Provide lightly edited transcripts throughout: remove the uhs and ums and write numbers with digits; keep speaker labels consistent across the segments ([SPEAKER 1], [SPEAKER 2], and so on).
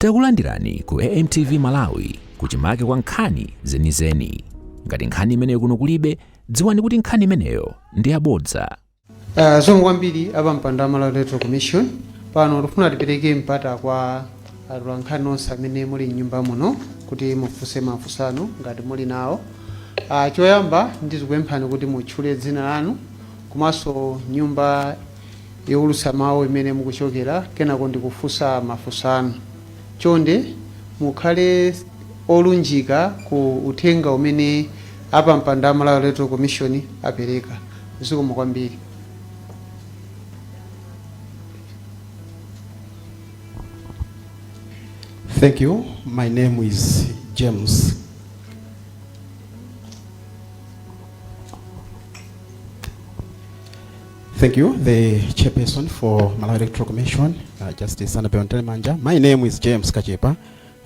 [SPEAKER 1] Takulandirani ku AMTV Malawi kuchimake kwa nkhani zenizeni. Ngati nkhani imeneyo kuno kulibe, dziwani kuti nkhani imeneyo ndi yabodza.
[SPEAKER 2] Zomwe kwambiri apa mpando wa Malawi Electoral Commission pano tikufuna tipereke mpata kwa atolankhani onse amene muli m'nyumba muno kuti mufunse mafunsano ngati muli nawo. Choyamba ndizikupemphani kuti mutchule dzina lanu komanso nyumba yowulutsa mawu imene mukuchokera, kenako ndikufunsa mafunsano. Chonde mukhale olunjika ku uthenga umene apa mpando wa Malawi Electoral Commission apereka. Zikomo kwambiri.
[SPEAKER 3] Thank you. My name is James. Thank you, the chairperson for Malawi Electoral Commission, Justice Annabel Manja. My name is James Kachepa,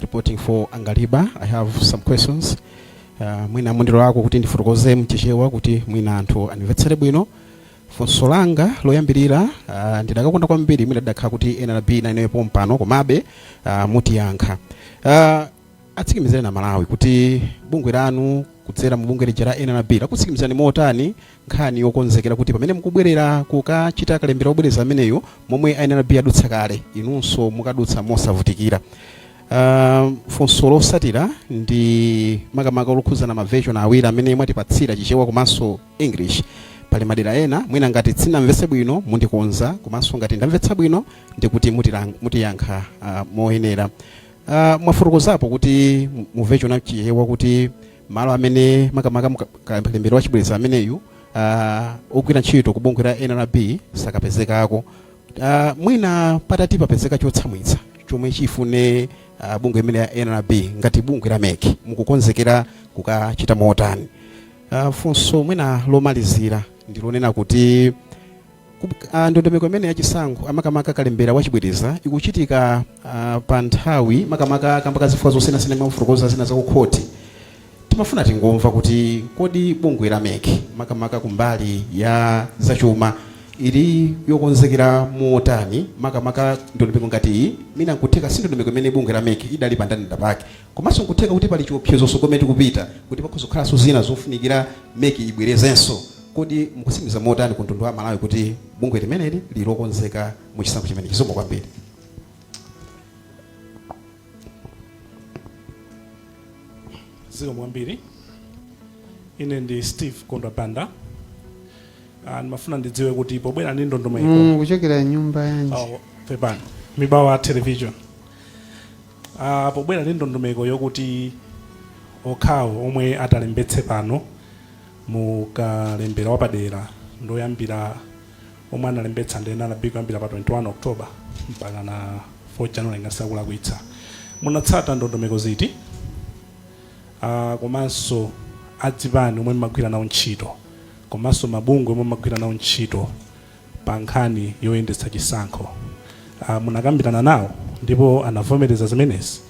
[SPEAKER 3] reporting for Angaliba. I have some questions. Mwina mundiro wako kuti ndifotokoze mchichewa kuti mwina anthu animvetsere bwino. Funso langa loyambirira ndidakakonda kwambiri mwina dakha kuti NRB nayinepo mpano komabe mutiyankha. Atsikimizire na Malawi kuti bungwe lanu kudzera mu bungwe lija la NRB lakutsikimizani motani nkhani yokonzekera kuti pamene mukubwerera kukachita kalembera obwereza ameneyo momwe NRB adutsa kale inunso mukadutsa mosavutikira. Funso losatira ndi makamaka olukhuzana ma version awiri amene mwatipatsira chichewa komanso English. Pali madera ena mwina ngati tsinamvetse bwino mundikonza komanso ngati ndamvetsa bwino ndikuti mutiyankha moyenera. Mwafotokozapo kuti mu version ya chichewa kuti malo amene makamaka kalembera wachibwereza ameneyu ogwira ntchito ku bungwe la NRB sakapezekako. Mwina patati papezeka chotsamwitsa chomwe chifune bungwe imene ya NRB ngati bungwe la MEC mukukonzekera kukachita motani. Funso mwina lomalizira ndilonena kuti ndondomeko imene yachisankho amakamaka kalembera wachibwereza ikuchitika pa nthawi makamaka kambaka zifukwa zosiyanasiyana mafurukoza zina za kukhoti. Timafuna tingomva kuti kodi bungwe la MEC makamaka kumbali ya zachuma ili yokonzekera motani makamaka ndondomeko ngati iyi mina nkutheka si ndondomeko imene bungwe la MEC idali pandani ndapake komanso nkutheka kuti pali chiopsezo sokometi kupita kuti pakhoza kukhalanso zina zofunikira MEC ibwerezenso. Kodi mukusimiza motani ku mtundu wa Malawi kuti bungwe limeneli lilokonzeka mu chisankho chimene chisomo kwambiri.
[SPEAKER 4] Zikomo kwambiri. Ine ndi Steve Kondwapanda. Ndimafuna ndidziwe kuti pobwera ndi ndondomeko
[SPEAKER 2] kuchokera nyumba yanji.
[SPEAKER 4] Pepani. Mibawa television. Pobwera ndi ndondomeko yokuti okhawo omwe atalembetse pano mukalembera wapadera ndoyambira omwe analembetsa ndena NRB kuyambira pa 21 October mpaka na 4 January ngasakulakwitsa. Munatsata ndondomeko ziti? Komanso adzipani omwe mmagwira nawo ntchito komanso mabungwe omwe mmagwira nawo ntchito pa nkhani yoyendetsa chisankho. Munakambirana nawo ndipo anavomereza zimenezi.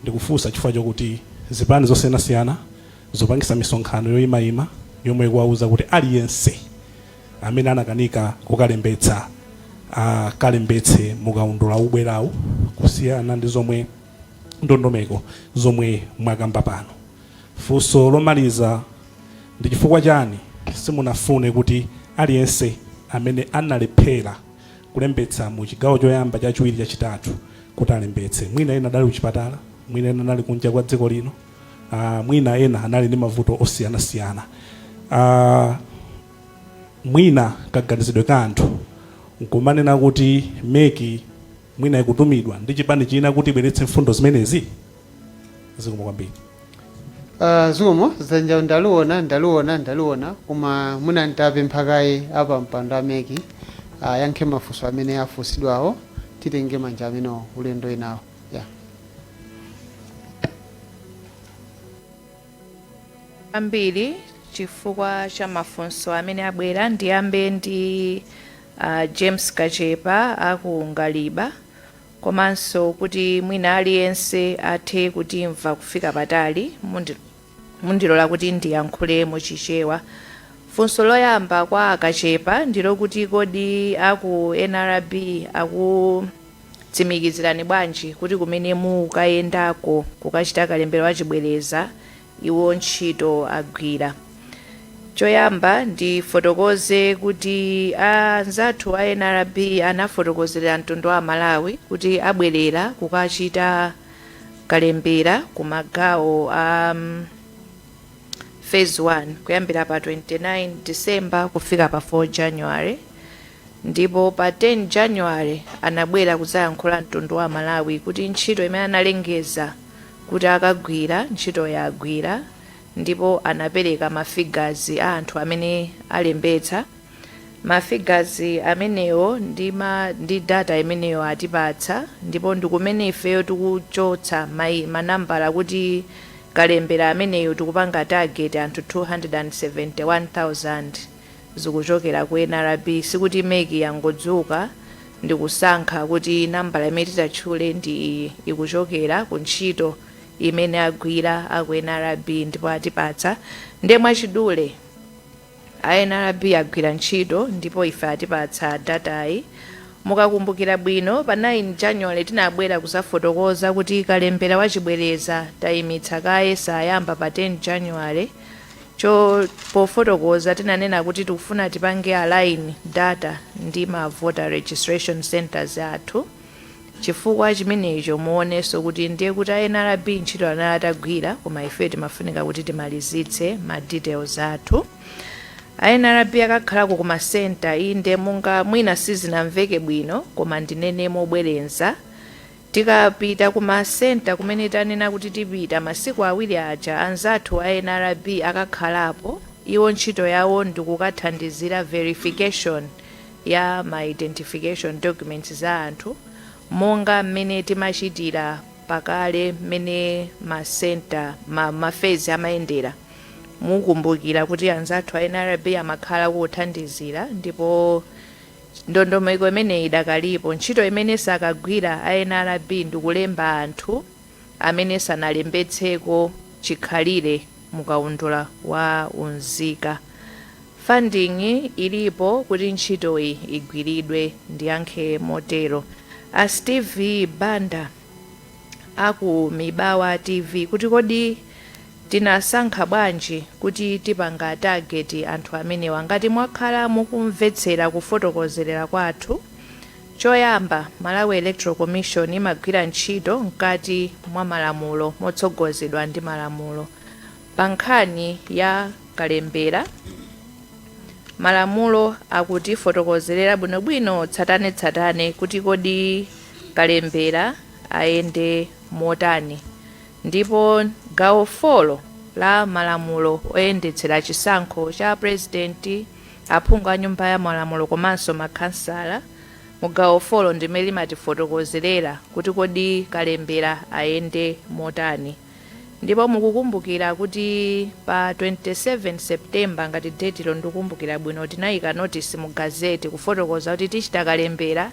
[SPEAKER 4] Ndikufunsa chifukwa chokuti zipani zosiyanasiyana zopangisa misonkhano yoyimayima yomwe kuwauza kuti aliyense amene anakanika kukalembetsa kalembetse mukaundula ubwerawu kusiyana ndi zomwe ndondomeko zomwe mwakamba pano. Funso lomaliza ndi chifukwa chani simunafune kuti aliyense amene analephera kulembetsa mu chigawo choyamba chachiwiri chachitatu kuti alembetse? Mwina ena adali kuchipatala, mwina ena anali kunja kwa dziko lino, mwina ena anali ndi mavuto osiyanasiyana. Mwina kaganizidwe ka anthu nkumanena kuti MEC mwina ikutumidwa ndi chipani china kuti ibweretse mfundo zimenezi. Zikomo kwambiri.
[SPEAKER 2] Zikomo zanja ndaluona koma muna ntapempha kaye apa mpando wa MEC yankhe mafunso amene afunsidwawo titenge manja amene ulendo enawo.
[SPEAKER 5] Ambiri chifukwa cha mafunso amene abwera ndiyambe ndi James Kachepa aku Ngaliba komanso kuti mwina aliyense athe kutimva kufika patali mundilola kuti ndiyankhule muchichewa. Funso loyamba kwa Kachepa ndilo kuti kodi aku NRB tsimikizirani bwanji kuti kumene mukayendako kukachita kalembera wachibwereza iwo ntchito agwira. Choyamba ndifotokoze kuti anzathu a NRB anafotokozera mtundu wa Malawi kuti abwerera kukachita kalembera ku magawo a phase 1 kuyambira pa 29 December kufika pa 4 January, ndipo pa 10 January anabwera kudzayankhula mtundu wa Malawi kuti ntchito imene analengeza kuti akagwira ntchito yagwira, ndipo anapereka mafigazi a anthu amene alembetsa. Mafigazi amenewo ndi data imeneyo atipatsa, ndipo ndikumene ifeyo tikuchotsa manambala kuti kalembera ameneyo tikupanga target anthu 271,000 zikuchokera ku NRB. Sikuti meki yangodzuka ndikusankha kuti nambala imene titatchule ndi ikuchokera ku ntchito imene agwira aku NRB ndipo atipatsa. Ndiye mwachidule a NRB agwira ntchito ndipo ife atipatsa datayi. Mukakumbukira bwino pa 9 January tinabwera kusafotokoza kuti kalembera wachibwereza tayimitsa kaye sayamba pa 10 January. Pofotokoza tinanena kuti tikufuna tipange align data ndi ma voter registration centers athu. Chifukwa chimenecho muoneso kuti ndiye kuti a NRB ntchito anatagwira, koma ife timafunika kuti timalizitse ma details athu. A NRB akakhalako kuma center inde munga mwina sizinamveke bwino, koma ndinene mobwerenza. Tikapita kuma center kumene tanena kuti tipita masiku awiri aja, anzathu a NRB akakhalapo, iwo ntchito yawo ndikukathandizira verification ya ma identification documents za anthu, monga mmene timachitira pakale mmene ma center mafezi amayendera. Mukumbukira kuti anzathu a NRB amakhala kuthandizira, ndipo ndondomeko imene idakalipo. Ntchito imene sakagwira a NRB ndikulemba anthu amene sanalembetseko chikhalire mukaundula wa unzika. Funding ilipo kuti ntchito iyi igwiridwe, ndiyankhe motero. A Steve Banda aku Mibawa TV kuti kodi tinasankha bwanji kuti tipanga target anthu amenewa. Ngati mwakhala mukumvetsera kufotokozerera kwathu, choyamba Malawi Electoral Commission imagwira ntchito mkati mwa malamulo motsogozedwa ndi malamulo. Pa nkhani ya kalembera, malamulo akutifotokozerera bwinobwino tsatane kuti kodi kalembera ayende motani, ndipo gawo 4 la malamulo oyendetsera chisankho cha president, aphungu a nyumba ya malamulo komanso makhansala, mu gawo 4 ndimene limatifotokozerera kuti kodi kalembera ayende motani. Ndipo mukukumbukira kuti pa 27 September ngati date ilo ndikukumbukira bwino, tinayika notice mu gazeti kufotokoza kuti tichita kalembera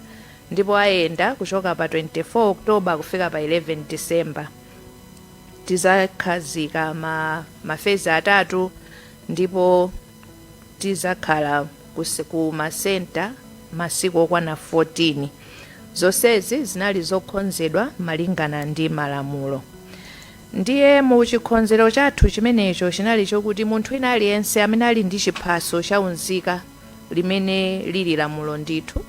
[SPEAKER 5] ndipo ayenda kuchoka pa 24 October kufika pa 11 December. Tizakhazika mafezi atatu ndipo tizakhala ku masenta masiku okwana 14. Zonsezi zinali zokhonzedwa malingana ndi malamulo. Ndiye mu chikhonzero chathu chimenecho chinali chokuti munthu wina aliyense amene ali ndi chiphaso cha unzika limene lili lamulo ndithu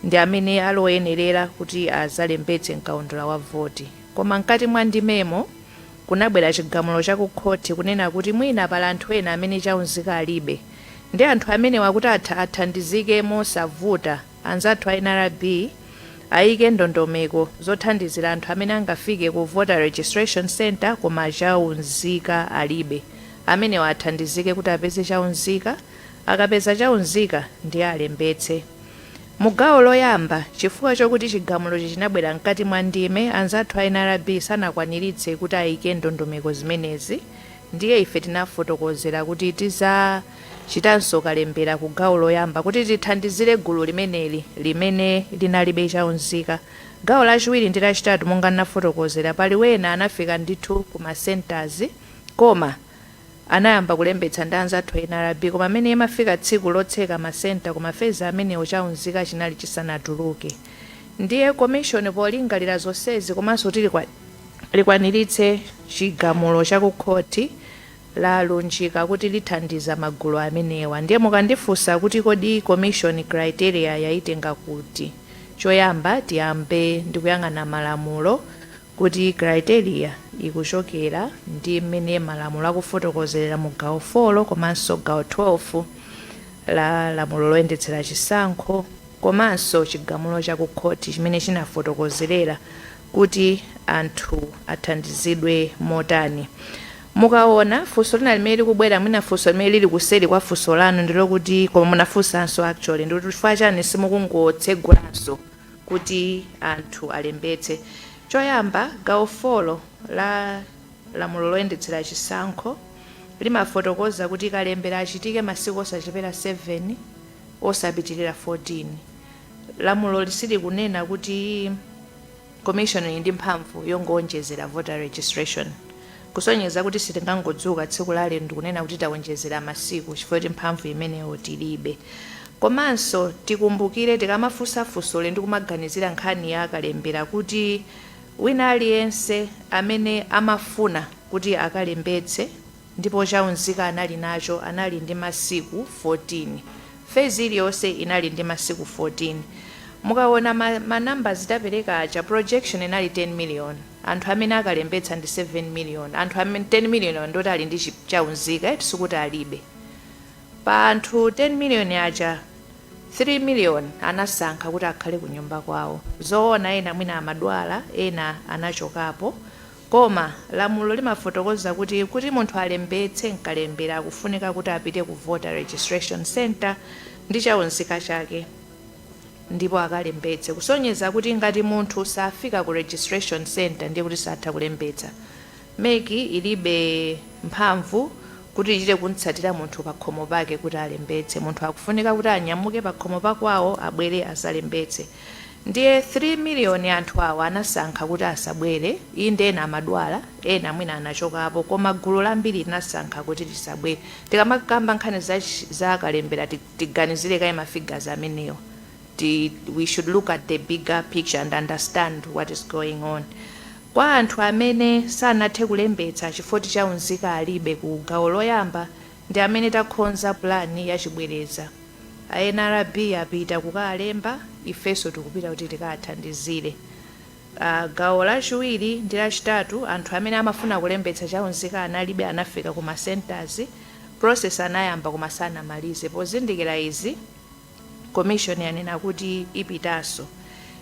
[SPEAKER 5] ndi amene aloyenerera kuti azalembetse mkaundula wa voti. Koma mkati mwa ndimemo kunabwera chigamulo cha ku khoti kunena kuti mwina pala anthu ena amene chaunzika alibe, ndi anthu amene wakuti athandizike mosavuta, anzathu a NRB ayike ndondomeko zothandizira anthu amene angafike ku voter registration center koma chaunzika alibe, amene wathandizike kuti apeze chaunzika, akapeza chaunzika ndi alembetse. Mugawo loyamba, chifukwa chokuti chigamulochi chinabwera mkati mwa ndime, anzathu a NRB sanakwaniritse kuti ayike ndondomeko zimenezi, ndiye ife tinafotokozera kuti tizachitanso kalembera ku gawo loyamba kuti tithandizire gulu limeneli limene linalibe chaunzika. Gawo lachiwiri ndi lachitatu monga nafotokozera, pali wena anafika ndithu ku ma centers koma anayamba kulembetsa ndi anzathu a NRB, koma amene imafika tsiku lotseka masenta koma feza amenewo chaunzika chinali chisanatuluke. ndiye commission polingalira zonsezi komanso likwaniritse chigamulo cha ku khoti lalunjika kuti lithandiza magulu amenewa. Ndiye mukandifunsa kuti kodi commission criteria yaitenga kuti, choyamba tiyambe ndikuyang'ana malamulo kuti criteria ikuchokera ndi mmene malamulo akufotokozera mu gawo 4 komanso gawo 12 la lamulo loyendetsera chisankho komanso chigamulo cha ku khoti chimene chinafotokozerera kuti anthu athandizidwe motani. Mukaona funso lina limene likubwera mwina funso limene lili kuseri kwa funso lanu ndilo kuti koma munafunsanso actually ndikuti chifukwa chani simukungotsegulanso kuti anthu alembetse. Choyamba gawo 4 la lamulo loyendetsera chisankho limafotokoza kuti kalembera achitike masiku osachepera 7 osapitirira 14. Lamulo lisili kunena kuti commission ili ndi mphamvu yongoonjezera voter registration, kusonyeza kuti sitingangodzuka tsiku lale ndikunena kuti tawonjezera masiku chifukwa kuti mphamvu imeneyo tilibe. Komanso tikumbukire tikamafunsafunso ndi kumaganizira nkhani ya kalembera kuti wina aliyense amene amafuna kuti akalembetse ndipo chaunzika anali nacho anali ndi masiku 14. Phase iliyonse inali ndi masiku 14. Mukaona numbers tapereka aja projection inali 10 million. Anthu amene akalembetsa ndi 7 million. Anthu amene 10 million ndoti ali ndi chaunzika sikuti alibe. Pa anthu 10 million aja 3 million anasankha kuti akhale ku nyumba kwawo. Zoona ena mwina amadwala, ena anachokapo. Koma lamulo limafotokoza kuti munthu alembetse nkalembera kufunika kuti apite ku voter registration center ndi chaunzika chake ndipo akalembetse, kusonyeza kuti ngati munthu safika ku registration center ndiye kuti satha kulembetsa. Meki ilibe mphamvu kuti ichite kuntsatira munthu pa khomo pake kuti alembetse. Munthu akufunika kuti anyamuke pa khomo pakwawo abwere asalembetse. Ndiye 3 million anthu awa anasankha kuti asabwere, inde ena amadwala, ena mwina anachokapo, koma gulu lambiri linasankha kuti lisabwere. Tikamakamba nkhani za kalembera tiganizire kaye mafigures ameneyo. We should look at the bigger picture and understand what is going on. Kwa anthu amene sanathe kulembetsa chifukwa chaunzika alibe ku gawo loyamba ndi amene takhonza plani ya chibwereza. NRB apita kukalemba, ifeso tikupita kuti tikathandizire. Gawo lachiwiri ndi lachitatu anthu amene amafuna kulembetsa chaunzika analibe anafika kuma centers, process anayamba koma sanamalize. Pozindikira izi commission yanena kuti ipitaso.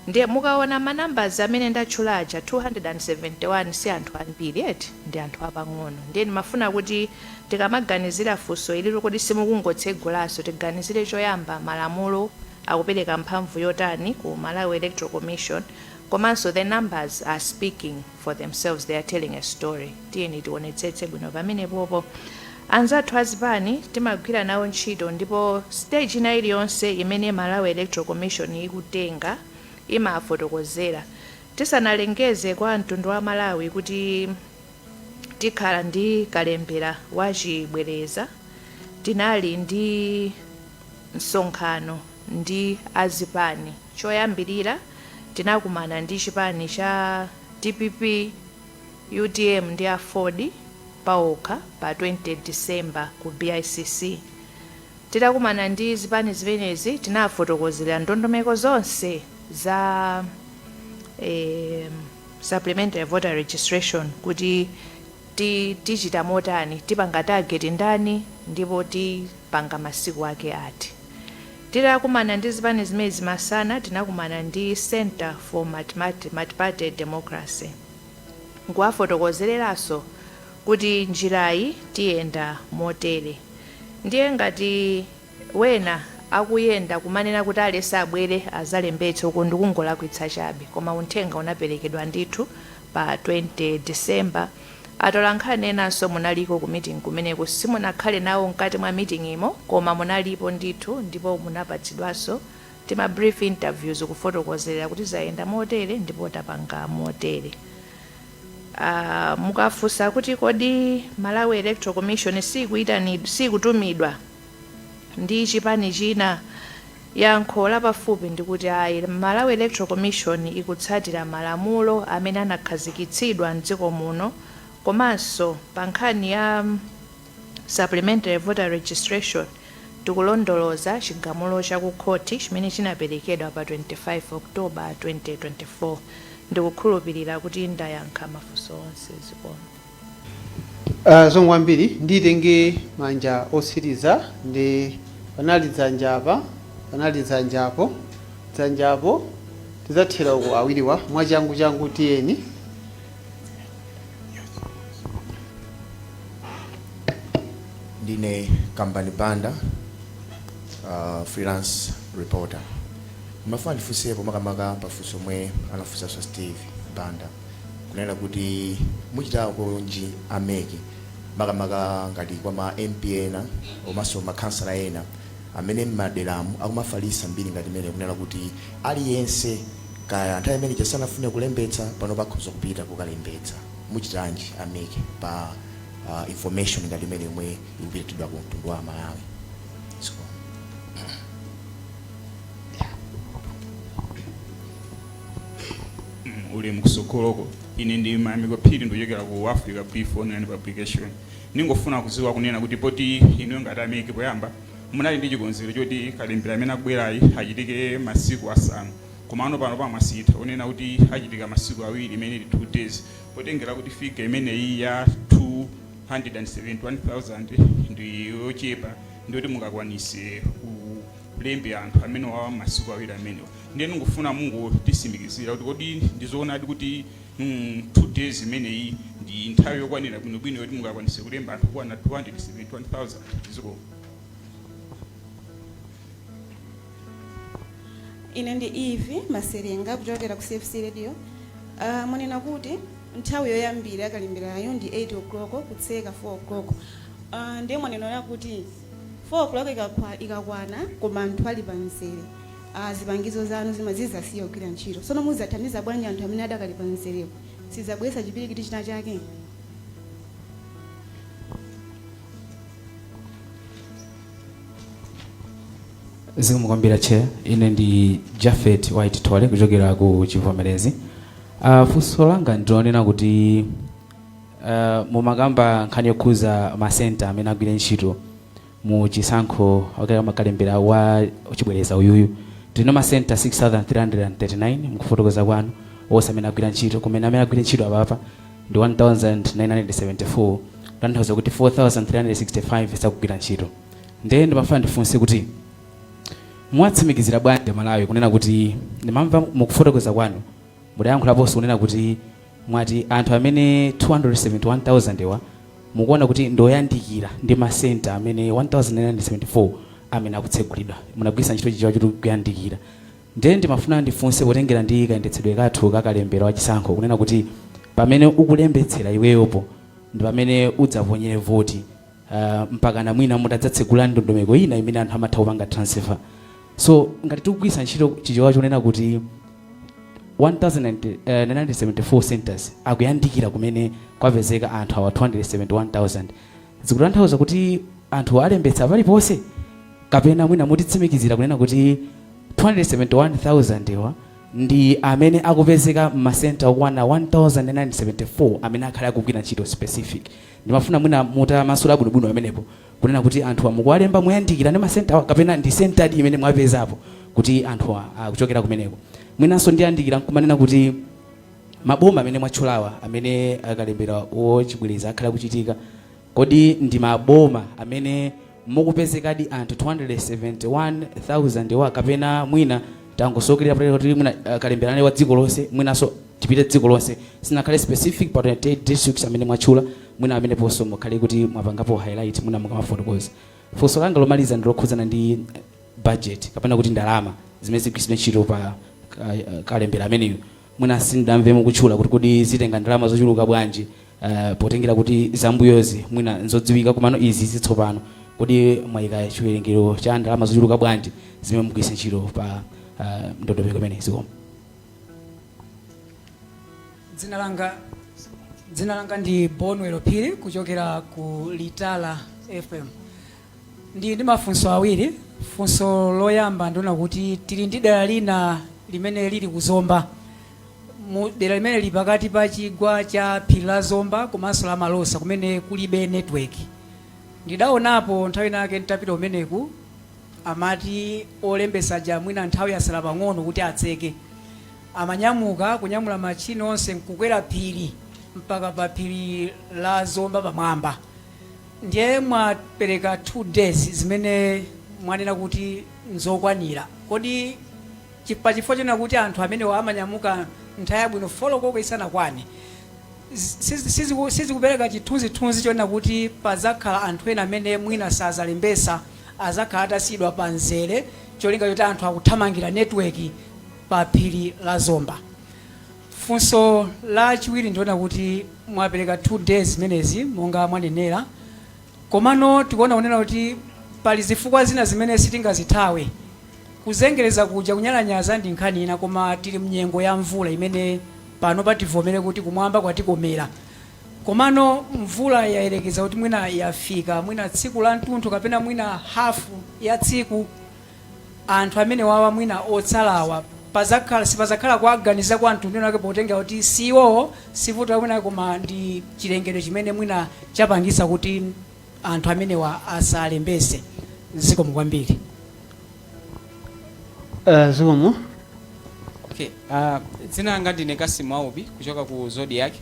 [SPEAKER 5] Ndiye mukaona numbers amene ndatchulaja 271 si anthu ambiri eti ndi anthu apang'ono. Ndiye ndimafuna kuti tikamaganizira funso ili kuti simukungotsegulaso tiganizire choyamba malamulo akupereka mphamvu yotani ku Malawi Electoral Commission, komanso the numbers are speaking for themselves, they are telling a story. Tiyeni tionetsetse bwino pamene popo. Anzathu azipani timagwira nawo ntchito ndipo stage ina iliyonse imene Malawi Electoral Commission ikutenga imafotokozera. Tisanalengeze kwa mtundu wa Malawi kuti tikhala ndi kalembera wachibwereza, tinali ndi msonkhano ndi azipani. Choyambirira tinakumana ndi chipani cha DPP, UDM ndi Afodi paokha pa 20 December ku BICC. Titakumana ndi zipani zimenezi tinafotokozera ndondomeko zonse za supplementary voter registration kuti tichita motani, tipanga target ndani ndipo tipanga masiku ake ati. Titakumana ndi zipani zimezi masana tinakumana ndi Center for Multi-Party Democracy. Nguwafotokozereranso kuti njirayi tiyenda motere. Ndiye ngati wena akuyenda kumanena kuti alesa abwere azalembetse uko ndikungolakwitsa chabe, koma uthenga unaperekedwa ndithu pa 20 December. Atolankhani enanso munaliko ku meeting kumeneko, simunakhale nawo mkati mwa meeting imo koma munalipo ndithu ndipo munapatsidwanso tima brief interviews kufotokozera kuti zayenda motere ndipo tapanga motere. Mukafunsa kuti kodi Malawi Electoral Commission sikutumidwa ndi chipani china yankho lapafupi ndikuti ayi Malawi Electoral Commission ikutsatira malamulo amene anakhazikitsidwa mdziko muno komanso pa nkhani ya supplementary voter registration tikulondoloza chigamulo cha ku khoti chimene chinaperekedwa pa 25 October 2024 ndikukhulupirira kuti ndayankha mafunso onse zikomo.
[SPEAKER 2] Zomwe kwambiri nditenge manja osiriza ndi panali dzanjapa panali dzanjapo tidzathera uko awiriwa mwachangu tiyeni.
[SPEAKER 6] Ndine Kambani Banda, freelance reporter. Mafani fusiye makamaka pafuso mwe anafusa so Steve Banda. Kunena kuti muchita konji ameki makamaka ngati kwa ma MP na omaso makansala ena amene madelamu akumafalisa mbiri ngati mene kunena kuti aliyense kaya nthawi imene chasanafune kulembetsa pano pakhoza kupita kukalembetsa muchitanji ameki pa information ngati mene mwe ikupitidwa ku mtundu wa Malawi.
[SPEAKER 7] Uli mkusokoloko ine ndi mayamiko phiri ndochokera ku Africa Brief Online Publication. Ningofuna kuziwa kunena kuti poti inu ngati ameki poyamba munali ndi chikonzero choti kalembera amene akubwerayi achitike masiku asanu komano pano pamasitha unena kuti achitika masiku awiri imene 2 days potengera kuti figure imeneyi ya 271,000 ndi yochepa ndiyoti mungakwanise kulembe anthu amene wawa masiku awiri amenewa. Ndiye ndingofuna mungu tisimikizira kuti kodi ndizoonadi kuti 2 days imeneyi ndi nthawi yokwanira bwinobwino yoti mungakwanise kulemba anthu kwana 271,000 ziko.
[SPEAKER 8] Ine ndi Eve Maserenga kuchokera ku CFC Radio. Munena kuti nthawi yoyambira kalemberayo ndi 8 o'clock kutseka 4 o'clock. Ndiye munena kuti 4 o'clock ikakwana koma anthu ali pamzere. Zipangizo zanu zimazizasiya kugwira ntchito. Sono muzathandiza bwanji anthu amene adakali pamzerepo sizabweza chipirikiti china chake.
[SPEAKER 9] Zikomo chair, ine ndi Jafet White Tole kuchokera ku Chivomerezi. Funso langa ndionena kuti mumakamba nkhani yokhuza masenta amene agwira ntchito mu chisankho makalembera wa uchibwereza uyuyu. Tino masenta 6,339 mkufotokoza kwanu onse amene agwira ntchito kumene amene agwira ntchito apapa ndi 1,974 tanthauza kuti 4,365 sakugwira ntchito. Ndiye ndimafuna ndifunse kuti mwatsimikizira bwanji Malawi kunena kuti ndimamva mukufotokoza kwanu mudayankhulaponso kunena kuti mwati anthu amene 271,000 wa mukuona kuti ndoyandikira ndi masenta amene 1,974 amene akutsegulidwa munagwisa ntchito chichawo choti kuyandikira. Ndiye ndimafuna ndifunse potengera ndi kayendetsedwe kathu kakalembera wachisankho kunena kuti pamene ukulembetsera iweyopo ndi pamene udzaponyere voti mpaka na mwina mutadzatsegula ndondomeko ina imene anthu amatha kupanga transfer. So ngati tikugwisa ntchito chichawo chonena kuti 1,974 centers akuyandikira kumene kwapezeka anthu awa 271,000 zikutanthauza kuti anthu alembetsa paliponse kapena mwina mutitsimikizira kunena kuti 271,000 wa ndi amene akupezeka m'masenta okwana 1,974 amene akhala akugwira ntchito specific. Ndimafuna mwina mutamasula bwinobwino amenepo kunena kuti anthu mukuwalemba muyandikira ndi masenta kapena ndi senta imene mwapezapo kuti anthu akuchokera kumeneko. Mwinanso ndiyandikira nkumanena kuti maboma amene mwatchulawa amene akalembera ochibwereza akhala kuchitika kodi ndi maboma amene mukupezekadi anthu 271,000 wa kapena mwina tangosokerera pale kuti mwina kalemberane wa dziko lonse mwinanso tipite dziko lonse sinakhale specific pa 28 districts amene mwatchula mwina amene ponso mukhale kuti mwapangapo highlight mwina mukamafotokoza. Funso langa lomaliza ndilokhudzana ndi budget kapena kuti ndalama zimene zigwiritsidwa ntchito pa kalembera ameneyo mwina sindamve mukutchula kuti kodi zitenga ndalama zochuluka bwanji potengera kuti zambuyozi mwina nzodziwika komano izi zitsopano kodi mwayika chiwerengero cha ndalama zochuluka bwanji zimene mugwiritsa ntchito pa ndondomeko imene zikomo.
[SPEAKER 10] Dzina langa ndi Bonwelo Phiri kuchokera ku Litala FM. Ndi mafunso awiri. funso loyamba ndiona kuti tili ndi dera lina limene lili kuzomba dera limene lili pakati pa chigwa cha phiri la Zomba komanso la Malosa kumene kulibe network. Ndidaonapo nthawi nake ntapita umeneku amati olembesa ja mwina nthawi yasala pang'ono kuti atseke amanyamuka kunyamula machini onse nkukwera phiri mpaka pa phiri la Zomba pamwamba. Ndiye mwapereka 2 days zimene mwanena kuti nzokwanira. Kodi pachifukwa chena kuti anthu amene amanyamuka nthawi yabwino foloko isanakwane sizikupereka chithunzithunzi chonena kuti pazakhala anthu ena amene mwina sazalembesa azakhala atasiyidwa pa nzere cholinga choti anthu akuthamangira network pa phiri la Zomba. Funso la chiwiri ndiona kuti mwapereka 2 days zimenezi monga mwanenera, komano tikuona kunena kuti pali zifukwa zina zimene sitingazithawe. Kuzengereza kuja kunyalanyaza ndi nkhani ina, koma tili mnyengo ya mvula imene pano pativomere kuti kumwamba kwatikomera. Komano mvula yayerekeza kuti mwina yafika mwina tsiku la mtunthu kapena mwina hafu ya tsiku, anthu amene wawa mwina otsalawa sipazakhala kuaganiza kwa anthu ndinake potenga kuti siwo sivuta mwina koma ndi chilengedwe chimene mwina chapangisa kuti anthu amene wa asalembese. Zikomo kwambiri.
[SPEAKER 2] Zikomo.
[SPEAKER 11] Okay, dzina langa ndine Kasimu Aubi kuchoka ku Zodiac.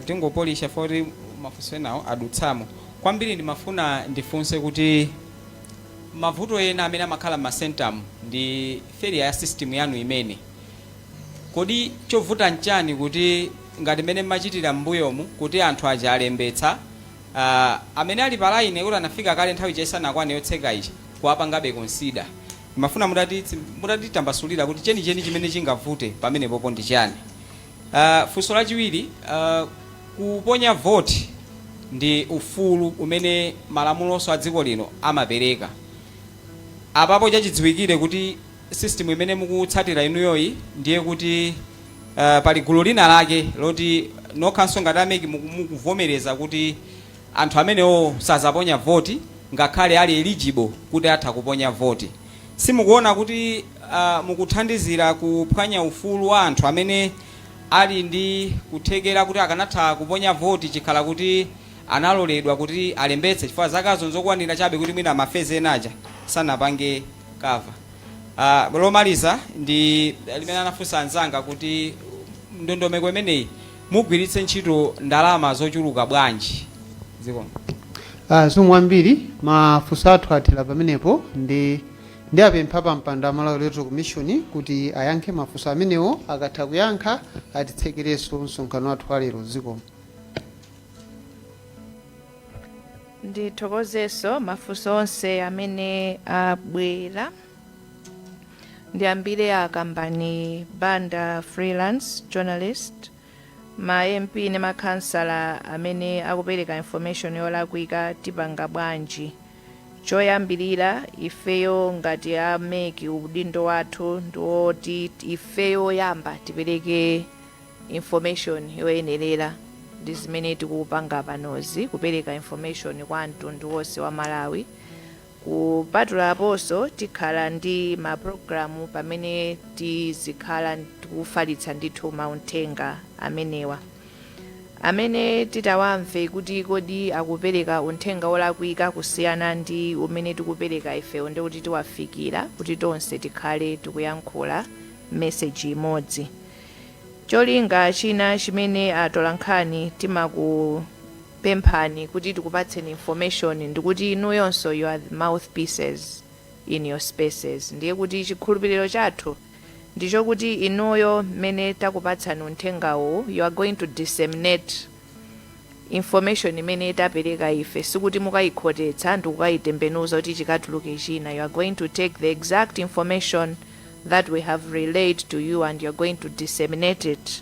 [SPEAKER 11] Tingopolisha fori mafunso enawo adutsamo. Kwambiri ndimafuna ndifunse kuti mavuto ena amene amakhala m'masentamu ndi failure ya system yanu imene. Kodi chovuta nchani kuti ngati mene mmachitira m'mbuyomu kuti anthu aja alembetsa amene ali pa line kuti anafika kale nthawi chaisanakwane yotseka ichi kuwapangabe consider. Mafuna mutatitambasulira kuti cheni chimene chingavute pamene popo ndi chani. Funso lachiwiri, kuponya vote ndi ufulu umene malamulo a dziko lino amapereka. Apapo chachidziwikire kuti system imene mukutsatira inuyoyi ndiye kuti pali gulu lina lake loti nokhanso ngati ameki mukuvomereza kuti anthu amenewo sazaponya vote ngakhale ali eligible kuti atha kuponya vote. Simukuona kuti mukuthandizira kuphwanya ufulu wa anthu amene ali ndi kuthekera kuti akanatha kuponya vote chikhala kuti analoledwa kuti alembetse chifukwa zakazo nzokwanira chabe kuti mwina mafeze enaja sanapange kava. Lomaliza ndi limene anafunsa anzanga kuti ndondomeko imeneyi mugwiritse ntchito ndalama zochuluka bwanji. Zikomo.
[SPEAKER 2] Zomwambiri mafunso athu athera pamenepo ndi apempha pa mpando wa Malawi Electoral Commission kuti ayankhe mafunso amenewo, akatha kuyankha atitsekerenso msonkhano wathu walero. Zikomo.
[SPEAKER 5] Ndithokozenso mafunso onse amene abwera. Ndiyambire akambani Banda freelance journalist, ma MP ne makhansala amene akupereka information yolakwika tipanga bwanji. Choyambirira ifeyo ngati ameki udindo wathu ndiwoti ifeyo yamba tipereke information yoyenerera ndi zimene tikupanga panozi, kupereka information kwa mtundu wonse wa Malawi. Kupatulaponso tikhala ndi maprogramu pamene tizikhala tikufalitsa ndithu mauthenga amenewa amene titawamve kuti kodi akupereka uthenga wolakwika kusiyana ndi umene tikupereka ifeyo, ndi kuti tiwafikira kuti tonse tikhale tikuyankhula message imodzi. Cholinga china chimene atolankhani timakupemphani kuti tikupatseni information ndikuti inuyonso you are the mouthpieces in your spaces. Ndiye kuti chikhulupiriro chathu ndicho kuti inuyo mmene takupatsani uthengawo you are going to disseminate information imene tapereka ife, sikuti mukayikhotetsa ndi kukayitembenuza kuti chikatuluke china. You are going to take the exact information that we have relayed to you and you are going to disseminate it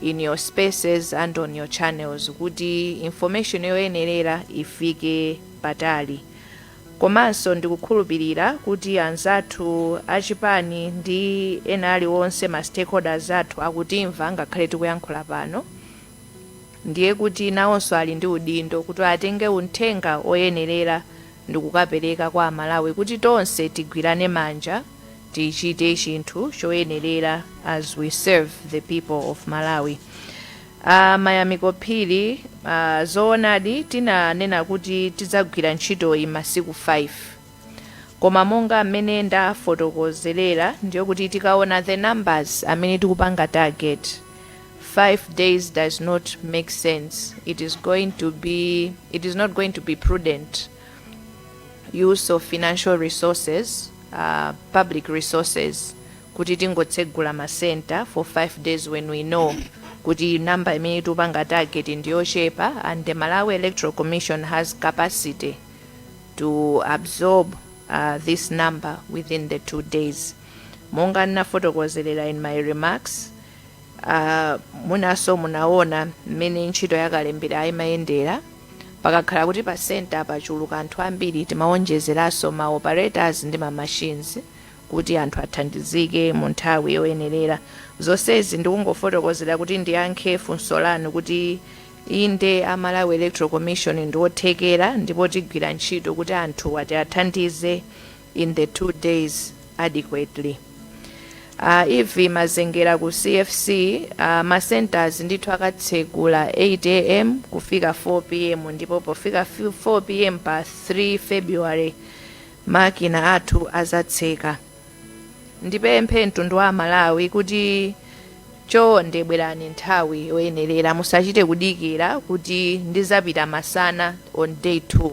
[SPEAKER 5] in your spaces and on your channels kuti information yoyenerera ifike patali. Komanso ndikukhulupirira kuti anzathu achipani ndi ena aliwonse ma stakeholders athu akutimva ngakhale tikuyankhula pano. Ndiye kuti nawonso ali ndi udindo kuti atenge uthenga oyenerera ndikukapereka kwa Malawi kuti tonse tigwirane manja tichite chinthu choyenerera as we serve the people of Malawi. Mayamiko phiri, zoonadi tinanena kuti tidzagwira ntchito iyi masiku 5. Koma monga amene ndafotokozerera ndiyo kuti tikaona the numbers amene tikupanga target, 5 days does not make sense. It is not going to be prudent use of financial resources, public resources, kuti tingotsegula masenta for 5 days when we know kuti number imene tikupanga target ndiyochepa, and the Malawi Electoral Commission has capacity to absorb this number within the 2 days. Monga nafotokozerera in my remarks, munaona mmene ntchito yakalembera imayendera, pakakhala kuti pa center pachuluka anthu ambiri timaonjezeranso ma operators ndi ma machines kuti anthu athandizike mu nthawi yoyenerera. Zonsezi ndikungofotokozera kuti ndiyankhe funso lanu kuti inde a Malawi Electoral Commission ndiothekera ndipo tigwira ntchito kuti anthu athandize in the 2 days adequately. Ivi mazengera ku CFC, ma centers ndithu akatsegula 8 am kufika 4 pm ndipo pofika 4 pm pa 3 February makina athu azatseka. Ndipemphe mtundu wa Malawi kuti chonde bwerani nthawi yoyenerera, musachite kudikira kuti ndizapita masana on day 2,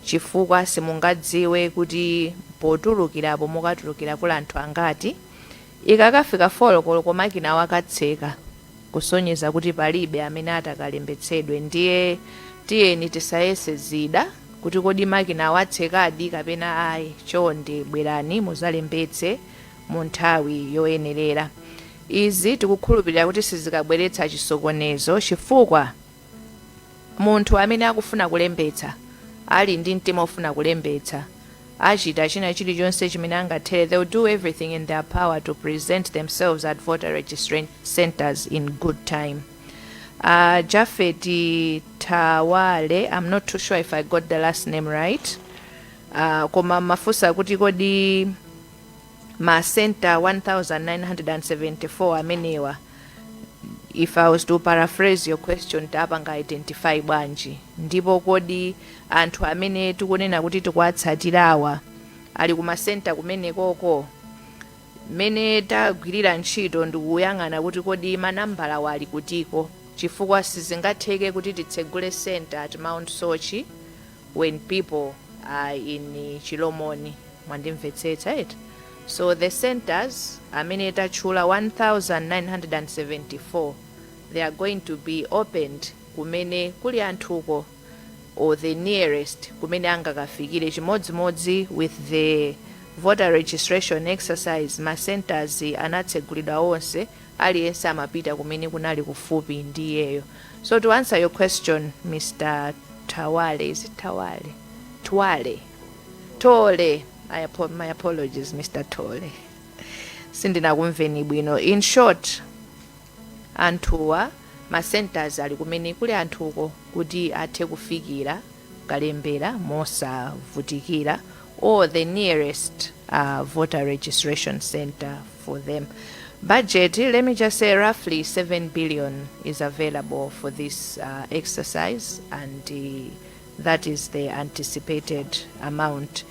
[SPEAKER 5] chifukwa simungadziwe kuti potulukirapo mukatulukira kula anthu angati. Ikakafika 4 koloko makina wakatseka kusonyeza kuti palibe amene atakalembetsedwe. Ndiye tiyeni tisayese zida kuti kodi makina watsekadi kapena ayi. Chonde bwerani muzalembetse mu nthawi yoyenerera. Izi tikukhulupirira kuti sizikabweretsa chisokonezo, chifukwa munthu amene akufuna kulembetsa ali ndi mtima ofuna kulembetsa achita china chilichonse chimene angathere. They will do everything in their power to present themselves at voter registration centers in good time. Jafeti Tawale, I'm not too sure if I got the last name right. Koma mafusa kuti kodi ma center 1974 amenewa, if I was to paraphrase your question, tapanga identify bwanji, ndipo kodi anthu amene tikunena kuti tikuwatsatirawa ali kuma center kumene koko mene tagwirira ntchito ndikuyang'ana kuti kodi manambala wali kutiko, chifukwa sizingatheke kuti titsegule center at Mount Sochi when people are in Chilomoni. Mwandimvetsetsa it. So the centers amene tachula 1974, they are going to be opened kumene kuli anthuko, or the nearest kumene angakafikire chimodzimodzi with the voter registration exercise. Ma centers anatsegulidwa onse, aliyense amapita kumene kunali kufupi ndiyeyo. So to answer your question, Mr. Tawale, is it Tawale? Tole. My apologies, Mr. Tole. Sindinakumveni bwino. In short, anthuwa ma centers ali kumene kuli anthuko kuti athe kufikira kalembera mosavutikira, or the nearest voter registration center for them. Budget, let me just say roughly 7 billion is available for this exercise, and that is the anticipated amount.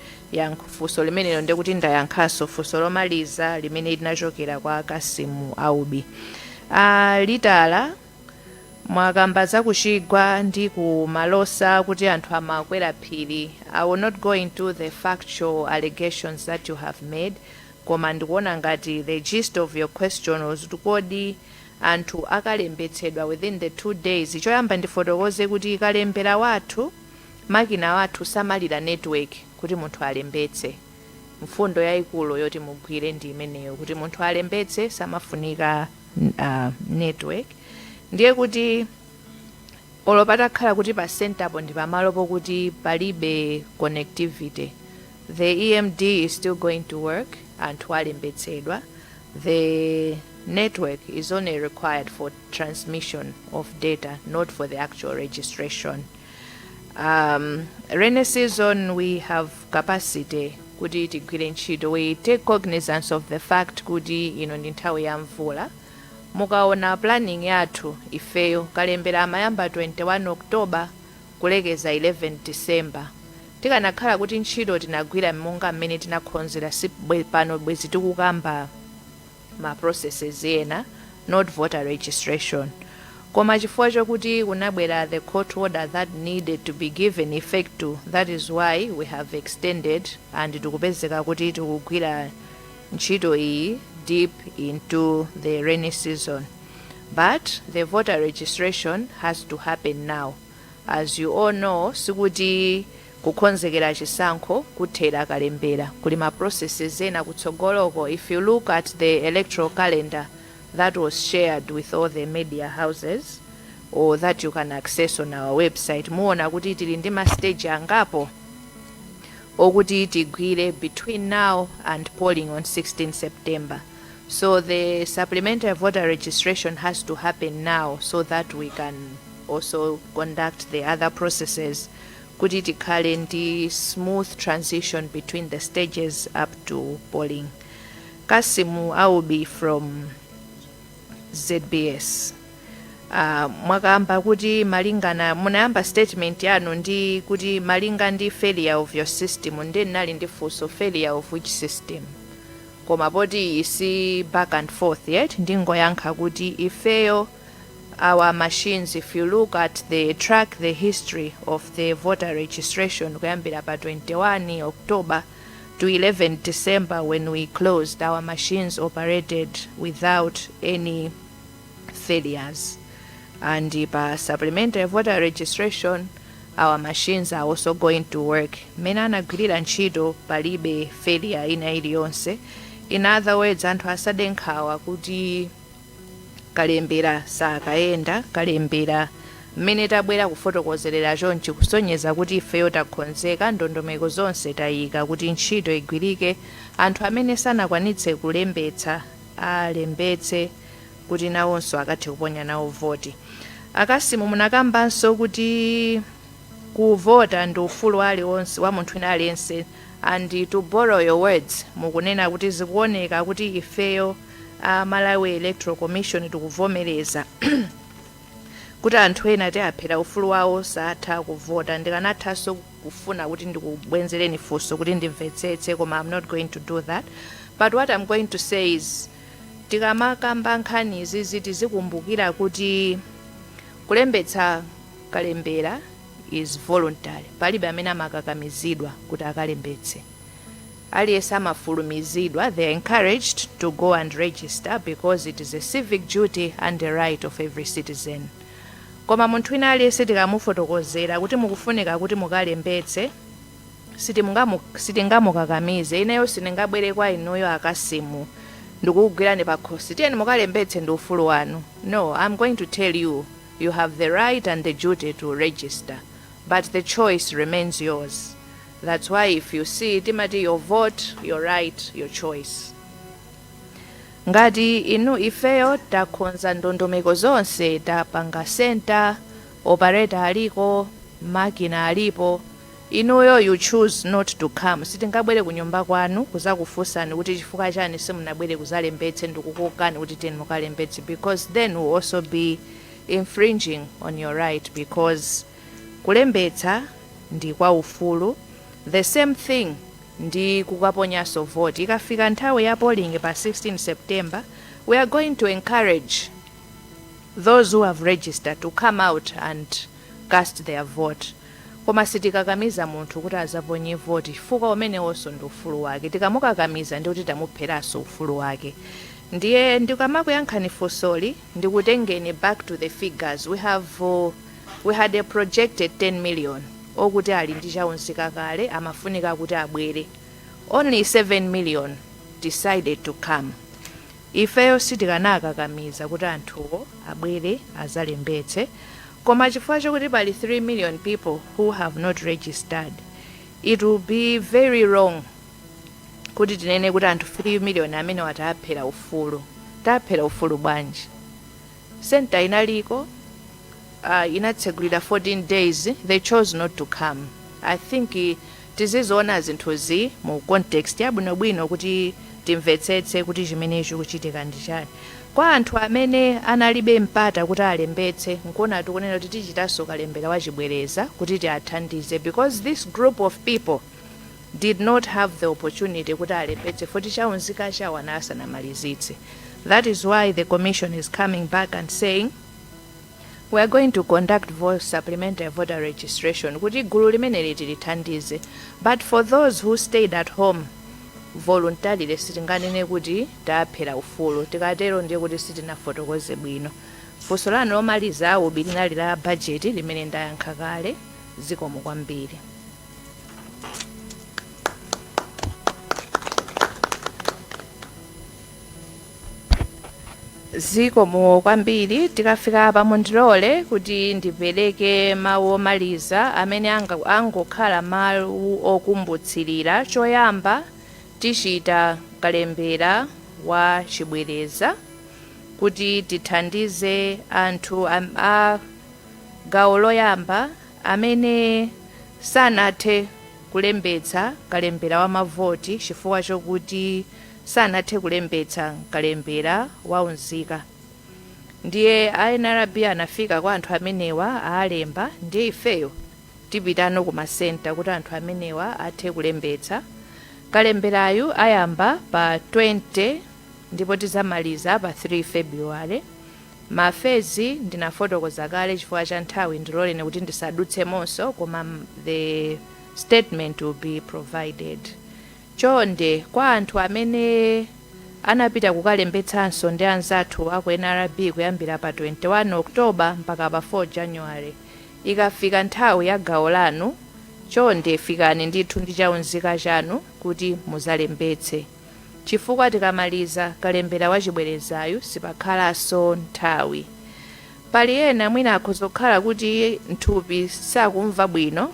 [SPEAKER 5] Fuso limene nde kuti ndayankhaso fuso lomaliza limene linachokera kwa Kasimu Aubi. Litala mwakamba za kuchigwa ndi ku Malosa kuti anthu amakwera phiri. I will not go into the factual allegations that you have made, koma ndikuona ngati the gist of your question was kodi anthu akalembetsedwa within the 2 days. Choyamba ndifotokoze kuti kalembera wathu makina wathu samalira network kuti munthu alembetse. Mfundo yayikulu yoti mugwire ndi imeneyo kuti munthu alembetse samafunika network. Ndiye kuti olopatakhala kuti pa center ndi pamalopo kuti palibe connectivity, the EMD is still going to work, anthu alembetsedwa. The network is only required for transmission of data, not for the actual registration. Rainy season we have capacity kuti tigwire ntchito. We take cognizance of the fact kuti ino ndi nthawi ya mvula. Mukaona planning yathu ifeyo kalembera amayamba 21 October kulekeza 11 December. Tikanakhala kuti ntchito tinagwira monga mmene tinakhonzera pano bwezi tikukamba ma processes ena, not voter registration. Koma chifukwa chokuti kunabwera the court order that needed to be given effect to, that is why we have extended and tikupezeka kuti tikugwira ntchito iyi deep into the rainy season. But the voter registration has to happen now. As you all know, sikuti kukonzekera chisankho kuthera kalembera kuli ma processes ena kutsogoloko. If you look at the electoral calendar that was shared with all the media houses or that you can access on our website, muona kuti tili ndi ma stage angapo okuti tigwire between now and polling on 16 September. So the supplementary voter registration has to happen now so that we can also conduct the other processes kuti tikhale ndi smooth transition between the stages up to polling. Kasimu, I will be from ZBS. Mwakamba kuti malingana munayamba statement yanu ndi kuti malinga ndi failure of your system, ndi nali ndi funso failure of which system. Koma poti isi back and forth yet ndingoyankha kuti ifeyo our machines, if you look at the track the history of the voter registration kuyambira pa 21 October to 11 December when we closed, our machines operated without any failures. And pa supplementary voter registration our machines are also going to work. Mena anagwirira ntchito palibe failure ina iliyonse. In other words, anthu asadenkhawa kuti kalembera sakayenda, kalembera mmene tabwera kufotokozerera chonchi kusonyeza kuti ifeyo takhonzeka, ndondomeko zonse tayika kuti ntchito igwirike. Anthu amene sanakwanitse kulembetsa alembetse kuti nawonso akathe kuponya nawo voti. Akasimu munakambanso kuti kuvota ndi ufulu aliwonse wa munthu ina aliyense, and to borrow your words mukunena kuti zikuoneka kuti ifeyo Malawi Electoral Commission tikuvomereza kuti anthu ena aphera ufulu wawo satha kuvota. Ndikanathanso kufuna kuti ndikubwenzereni funso kuti ndimvetsetse, koma I'm not going to do that. But what I'm going to say is tikamakamba nkhani izi tizikumbukira kuti kulembetsa kalembera is voluntary. Palibe amene amakakamizidwa kuti akalembetse. Aliyense amafulumizidwa, they are encouraged to go and register because it is a civic duty and a right of every citizen. Koma munthu ina aliyense tikamufotokozera kuti mukufunika kuti mukalembetse, sitingamukakamize. Ineyo sindingabwere kwa inuyo Akasimu ndikugwirani pakhosi tiyeni mukalembetse ndi ufulu wanu. No, I'm going to tell you, you have the right and the duty to register, but the choice remains yours. That's why if you see timati your vote, your right, your choice. Ngati inu ifeyo takhonza ndondomeko zonse, tapanga center, operator aliko, makina alipo, inuyo you choose not to come. Sitingabwere kunyumba kwanu kuzakufunsani kuti chifukwa chani simunabwere kuzalembetse ndikukokani kuti tiyeni mukalembetse, because then will also be infringing on your right, because kulembetsa ndi kwa ufulu. The same thing ndi kukaponyaso vote. Ikafika nthawi ya polling pa 16 September, we are going to encourage those who have registered to come out and cast their vote. Koma sitikakamiza munthu kuti azaponye vote chifukwa umenewonso ndi ufulu wake. Tikamukakamiza ndi kuti tamupheraso ufulu wake. Ndiye ndikamakuyankhani funsoli ndikutengeni back to the figures. We had a projected 10 million okuti ali ndi chaunzika kale amafunika kuti abwere. Only 7 million decided to come. Ifeyo sitikanakakamiza kuti anthuwo abwere azalembetse, koma chifukwa chokuti pali 3 million people who have not registered, it will be very wrong kuti tinene kuti anthu 3 million amene wataphera ufulu. Taphera ufulu bwanji? Senta inaliko, inatsegulira 14 days, they chose not to come. I think tizizoona zinthuzi mu context yabwinobwino kuti timvetsetse kuti chimenecho kuchitika ndi chani. Kwa anthu amene analibe mpata kuti alembetse, nkuona tikunena kuti tichitanso kalembera wachibwereza kuti tiathandize, because this group of people did not have the opportunity kuti alembetse foti chaunzika chawo asanamalizitse. That is why the commission is coming back and saying we are going to conduct supplementary voter registration kuti gulu limeneli tilithandize, but for those who stayed at home voluntarily sitinganene kuti taphera ufulu, tikatero ndiye kuti sitinafotokoze bwino. Funso lanu lomaliza ubi linali la budget limene ndayankha kale. Zikomo kwambiri. Zikomo kwambiri, tikafika pa mundilole kuti ndipereke mawu omaliza amene angokhala mawu okumbutsirira. Choyamba tichita kalembera wa chibwereza kuti tithandize anthu a gawo loyamba amene sanathe kulembetsa kalembera wa mavoti chifukwa chokuti sanathe kulembetsa kalembera waunzika. Ndiye INRB anafika kwa anthu amenewa alemba, ndiye ifeyo tipitano ku masenta kuti anthu amenewa athe kulembetsa. Kalemberayu ayamba pa 20 ndipo tizamaliza pa 3 February. Mafezi ndinafotokoza kale chifukwa cha nthawi ndiloleni kuti ndisadutsemonso, koma the statement will be provided. Chonde kwa anthu amene anapita kukalembetsanso ndi anzathu aku NRB kuyambira pa 21 October mpaka pa 4 January, ikafika nthawi ya gawo lanu, chonde fikani ndithu ndi chaunzika chanu kuti muzalembetse, chifukwa tikamaliza kalembera wachibwerezayu sipakhalanso nthawi. Pali ena mwina akhozokhala kuti nthupi sakumva bwino,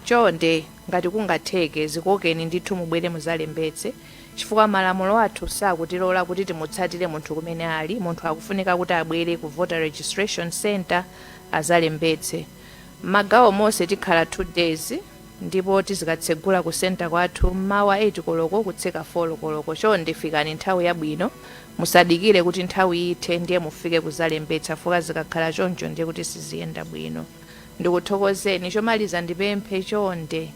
[SPEAKER 5] chonde ngati kungatheke zikokeni ndithu mubwere muzalembetse, chifukwa malamulo athu sakutilola kuti timutsatire munthu kumene ali. Munthu akufunika kuti abwere ku voter registration center azalembetse. Magawo monse tikhala 2 days ndipo tizikatsegula ku center kwathu mawa 8 koloko kutseka 4 koloko. Chonde fikani nthawi yabwino, musadikire kuti nthawi ithe ndiye mufike kuzalembetsa, fuka zikakhala choncho ndiye kuti siziyenda bwino. Ndikuthokozeni. Chomaliza ndipemphe chonde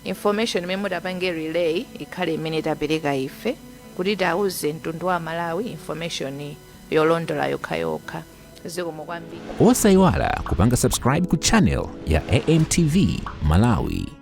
[SPEAKER 5] information imene mudapange relay ikhale imene tapereka ife kuti tauze mtundu wa Malawi information yolondola yokhayokha. Zikomo kwambiri.
[SPEAKER 1] Osayiwala kupanga subscribe ku channel ya AMTV Malawi.